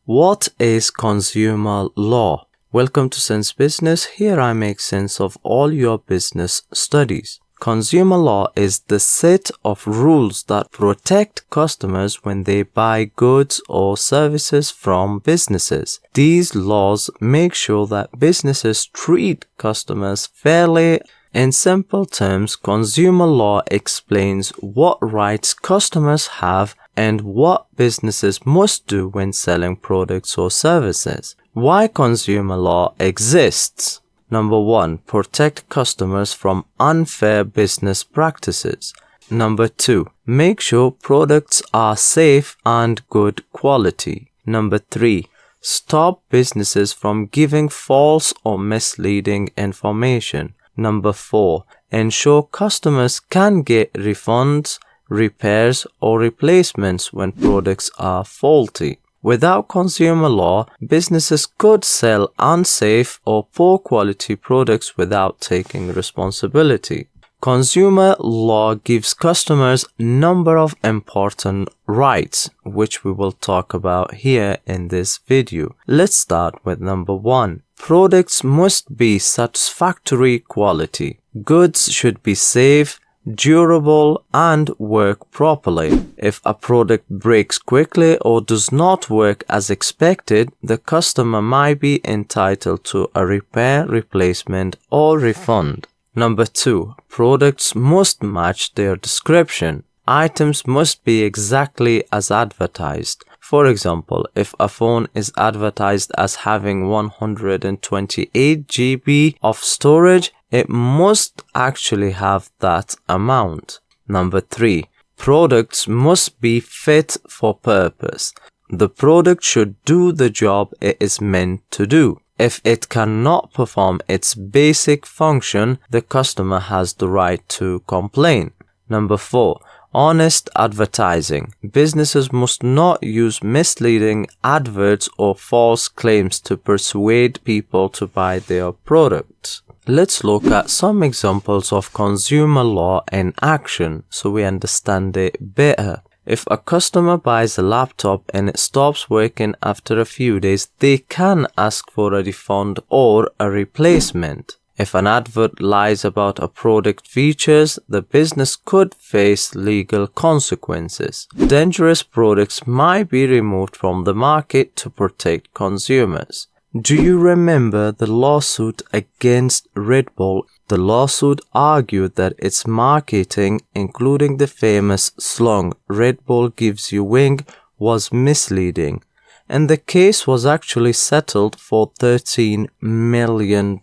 What is consumer law? Welcome to Sense Business. Here I make sense of all your business studies. Consumer law is the set of rules that protect customers when they buy goods or services from businesses. These laws make sure that businesses treat customers fairly. In simple terms, consumer law explains what rights customers have and what businesses must do when selling products or services. Why consumer law exists? Number 1. Protect customers from unfair business practices. Number 2. Make sure products are safe and good quality. Number 3. Stop businesses from giving false or misleading information. Number 4. Ensure customers can get refunds, repairs, or replacements when products are faulty. Without consumer law, businesses could sell unsafe or poor quality products without taking responsibility. Consumer law gives customers a number of important rights, which we will talk about here in this video. Let's start with number 1. Products must be satisfactory quality. Goods should be safe, durable, and work properly. If a product breaks quickly or does not work as expected, the customer might be entitled to a repair, replacement, or refund. Number 2. Products must match their description. Items must be exactly as advertised. For example, if a phone is advertised as having 128 GB of storage, it must actually have that amount. Number 3. Products must be fit for purpose. The product should do the job it is meant to do. If it cannot perform its basic function, the customer has the right to complain. Number 4. Honest advertising. Businesses must not use misleading adverts or false claims to persuade people to buy their products. Let's look at some examples of consumer law in action so we understand it better. If a customer buys a laptop and it stops working after a few days, they can ask for a refund or a replacement. If an advert lies about a product features, the business could face legal consequences. Dangerous products might be removed from the market to protect consumers. Do you remember the lawsuit against Red Bull? The lawsuit argued that its marketing, including the famous slogan "Red Bull gives you wing," was misleading, and the case was actually settled for $13 million.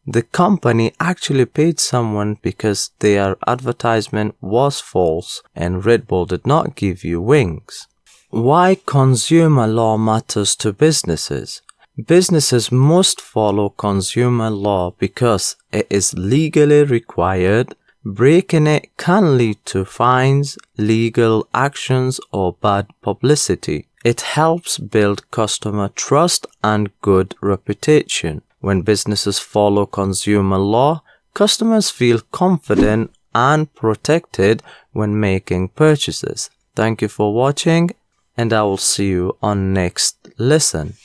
The company actually paid someone because their advertisement was false and Red Bull did not give you wings. Why consumer law matters to businesses? Businesses must follow consumer law because it is legally required. Breaking it can lead to fines, legal actions, or bad publicity. It helps build customer trust and good reputation. When businesses follow consumer law, customers feel confident and protected when making purchases. Thank you for watching, and I will see you on next lesson.